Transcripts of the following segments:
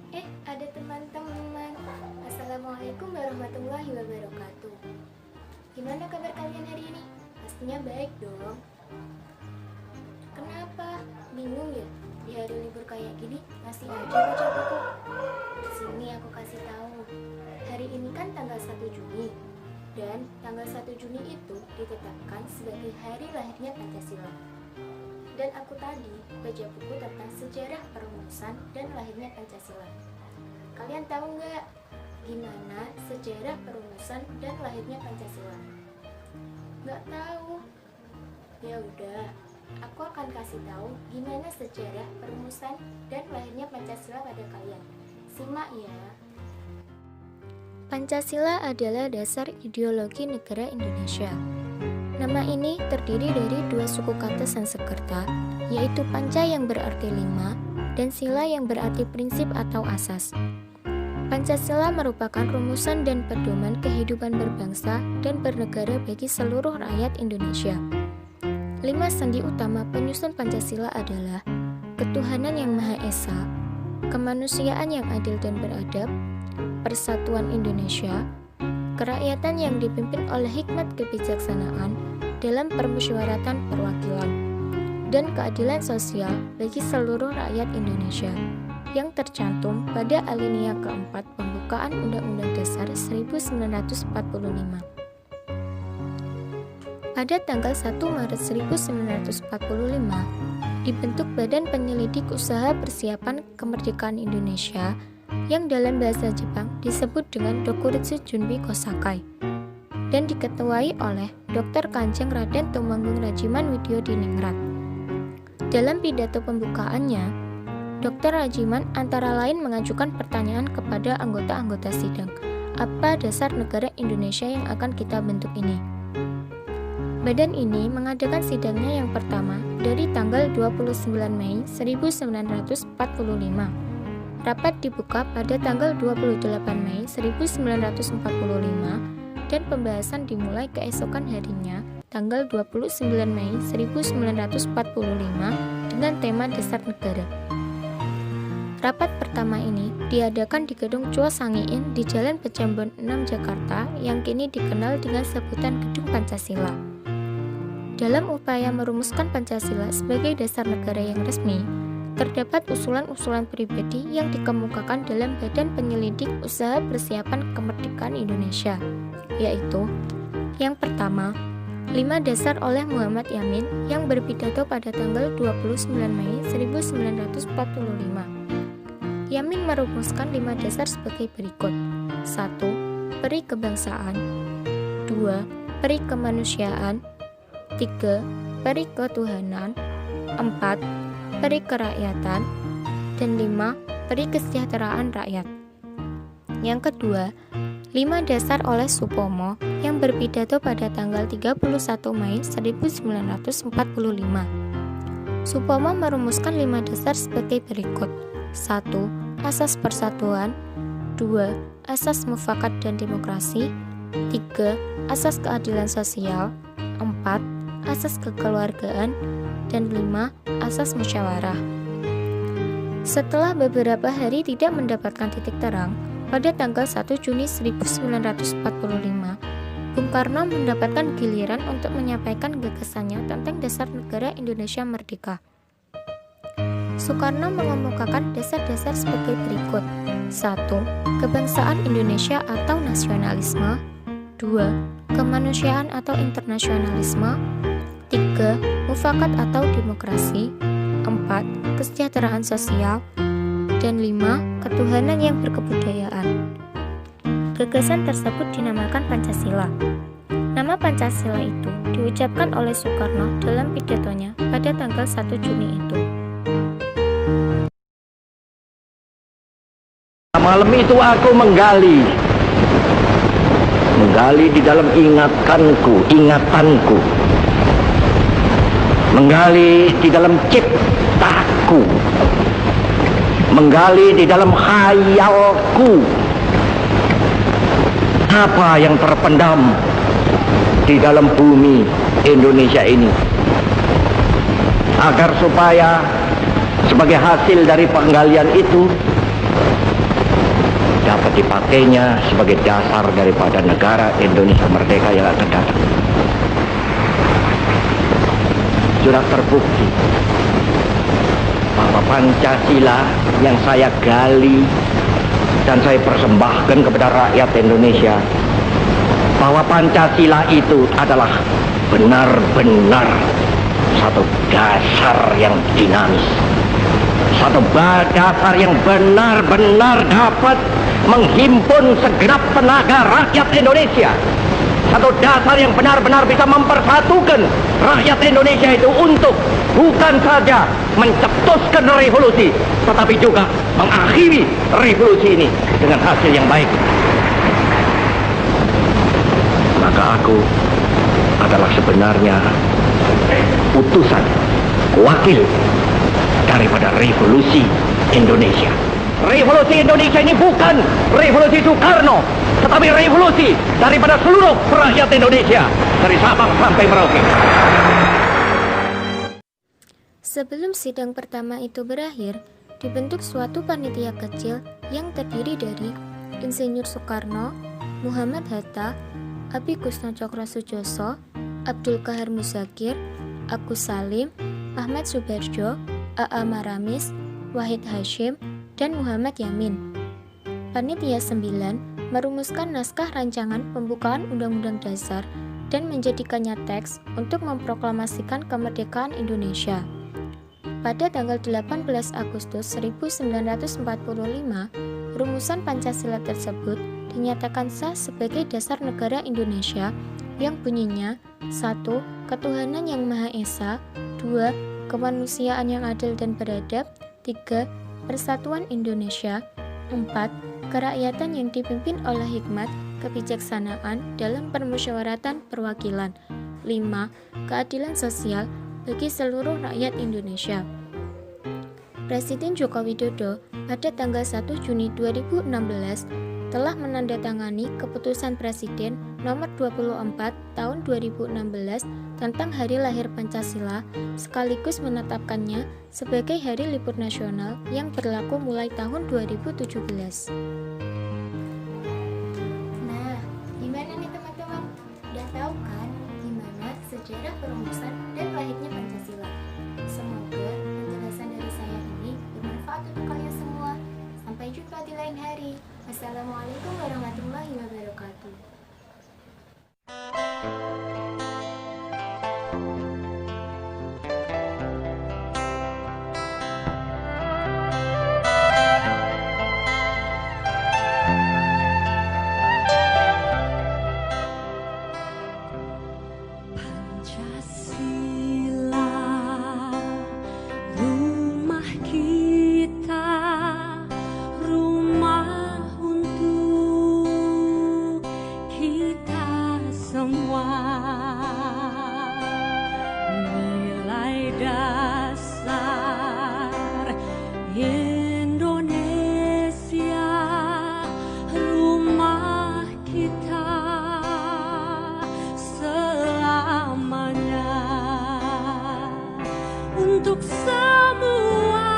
Ada teman-teman. Assalamualaikum warahmatullahi wabarakatuh. Gimana kabar kalian hari ini? Pastinya baik dong. Kenapa? Bingung ya? Di hari libur kayak gini masih aja baca buku. Sini aku kasih tahu. Hari ini kan tanggal 1 Juni. Dan tanggal 1 Juni itu ditetapkan sebagai hari lahirnya Pancasila. Dan aku tadi baca buku tentang sejarah perumusan dan lahirnya Pancasila. Kalian tahu nggak gimana sejarah perumusan dan lahirnya Pancasila? Nggak tahu? Ya udah, aku akan kasih tahu gimana sejarah perumusan dan lahirnya Pancasila pada kalian. Simak ya. Pancasila adalah dasar ideologi negara Indonesia. Nama ini terdiri dari dua suku kata Sanskerta, yaitu panca yang berarti 5 dan sila yang berarti prinsip atau asas. Pancasila merupakan rumusan dan pedoman kehidupan berbangsa dan bernegara bagi seluruh rakyat Indonesia. 5 sendi utama penyusun Pancasila adalah ketuhanan yang Maha Esa, kemanusiaan yang adil dan beradab, persatuan Indonesia, kerakyatan yang dipimpin oleh hikmat kebijaksanaan dalam permusyawaratan perwakilan, dan keadilan sosial bagi seluruh rakyat Indonesia yang tercantum pada alinea keempat pembukaan Undang-Undang Dasar 1945. Pada tanggal 1 Maret 1945, dibentuk Badan Penyelidik Usaha Persiapan Kemerdekaan Indonesia yang dalam bahasa Jepang disebut dengan Dokuritsu Junbi Kosakai dan diketuai oleh Dr. Kanjeng Raden Tumenggung Rajiman Widyodiningrat. Dalam pidato pembukaannya, Dr. Rajiman antara lain mengajukan pertanyaan kepada anggota-anggota sidang, apa dasar negara Indonesia yang akan kita bentuk ini? Badan ini mengadakan sidangnya yang pertama dari tanggal 29 Mei 1945. Rapat dibuka pada tanggal 28 Mei 1945 dan pembahasan dimulai keesokan harinya tanggal 29 Mei 1945 dengan tema dasar negara. Rapat pertama ini diadakan di Gedung Chua Sangiin di Jalan Pejambon 6 Jakarta yang kini dikenal dengan sebutan Gedung Pancasila. Dalam upaya merumuskan Pancasila sebagai dasar negara yang resmi, terdapat usulan-usulan pribadi yang dikemukakan dalam Badan Penyelidik Usaha Persiapan Kemerdekaan Indonesia, yaitu yang pertama, 5 dasar oleh Muhammad Yamin yang berpidato pada tanggal 29 Mei 1945. Yamin merumuskan 5 dasar sebagai berikut. 1. Peri kebangsaan. 2. Peri kemanusiaan. 3. Peri ketuhanan. 4. Peri kerakyatan, dan 5. Peri kesejahteraan rakyat. Yang kedua, 5 dasar oleh Supomo yang berpidato pada tanggal 31 Mei 1945. Supomo merumuskan 5 dasar sebagai berikut. 1. Asas persatuan. 2. Asas mufakat dan demokrasi. 3. Asas keadilan sosial. 4. Asas kekeluargaan. Dan 5. Asas musyawarah. Setelah beberapa hari tidak mendapatkan titik terang, pada tanggal 1 Juni 1945, Bung Karno mendapatkan giliran untuk menyampaikan gagasannya tentang dasar negara Indonesia merdeka. Soekarno mengemukakan dasar-dasar sebagai berikut. 1. Kebangsaan Indonesia atau nasionalisme. 2. Kemanusiaan atau internasionalisme. 3. Mufakat atau demokrasi. 4. Kesejahteraan sosial. Dan 5. Ketuhanan yang berkebudayaan. Gagasan tersebut dinamakan Pancasila. Nama Pancasila itu diucapkan oleh Soekarno dalam pidatonya pada tanggal 1 Juni itu. Malam itu aku menggali di dalam ingatanku, menggali di dalam ciptaku, menggali di dalam khayalku, apa yang terpendam di dalam bumi Indonesia ini, agar supaya sebagai hasil dari penggalian itu dapat dipakainya sebagai dasar daripada negara Indonesia merdeka yang akan datang. Sudah terbukti bahwa Pancasila yang saya gali dan saya persembahkan kepada rakyat Indonesia, bahwa Pancasila itu adalah benar-benar satu dasar yang dinamis, satu dasar yang benar-benar dapat menghimpun segenap tenaga rakyat Indonesia, satu dasar yang benar-benar bisa mempersatukan rakyat Indonesia itu untuk bukan saja mencetuskan revolusi, tetapi juga mengakhiri revolusi ini dengan hasil yang baik. Maka aku adalah sebenarnya utusan, wakil daripada revolusi Indonesia. Revolusi Indonesia ini bukan revolusi Soekarno, tetapi revolusi daripada seluruh rakyat Indonesia, dari Sabang sampai Merauke. Sebelum sidang pertama itu berakhir, dibentuk suatu panitia kecil yang terdiri dari Insinyur Soekarno, Muhammad Hatta, Abi Kusno Cokrosujoso, Abdul Qahar Muzakir, Agus Salim, Ahmad Subarjo, A.A. Maramis, Wahid Hashim, dan Muhammad Yamin. Panitia 9 merumuskan naskah rancangan pembukaan Undang-Undang Dasar dan menjadikannya teks untuk memproklamasikan kemerdekaan Indonesia. Pada tanggal 18 Agustus 1945, rumusan Pancasila tersebut dinyatakan sah sebagai dasar negara Indonesia yang bunyinya 1. Ketuhanan yang Maha Esa, 2. Kemanusiaan yang adil dan beradab, 3. Persatuan Indonesia, 4. Kerakyatan yang dipimpin oleh hikmat, kebijaksanaan dalam permusyawaratan perwakilan, 5. Keadilan sosial bagi seluruh rakyat Indonesia. Presiden Joko Widodo pada tanggal 1 Juni 2016 telah menandatangani keputusan Presiden nomor 24 tahun 2016 tentang Hari Lahir Pancasila sekaligus menetapkannya sebagai hari libur nasional yang berlaku mulai tahun 2017. Nah, gimana nih teman-teman? Udah tahu kan gimana sejarah perumusan dan lahirnya Pancasila? Semoga penjelasan dari saya ini bermanfaat untuk kalian semua. Sampai jumpa di lain hari. Assalamualaikum warahmatullahi wabarakatuh. Pancasila, rumah kita, rumah untuk kita semua. Nilai dasar Indonesia, rumah kita selamanya. Untuk semua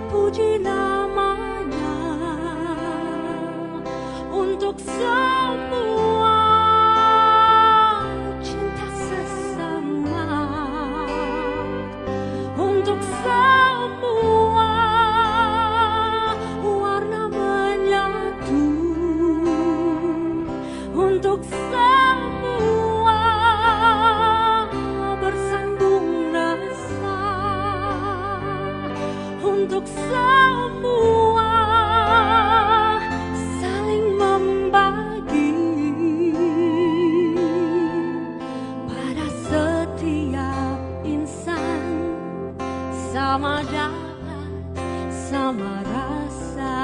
puji namanya, untuk semua cinta sesama, untuk semua warna menyatu, untuk semua bersambung rasa, untuk semua saling membagi pada setiap insan, sama jalan, sama rasa.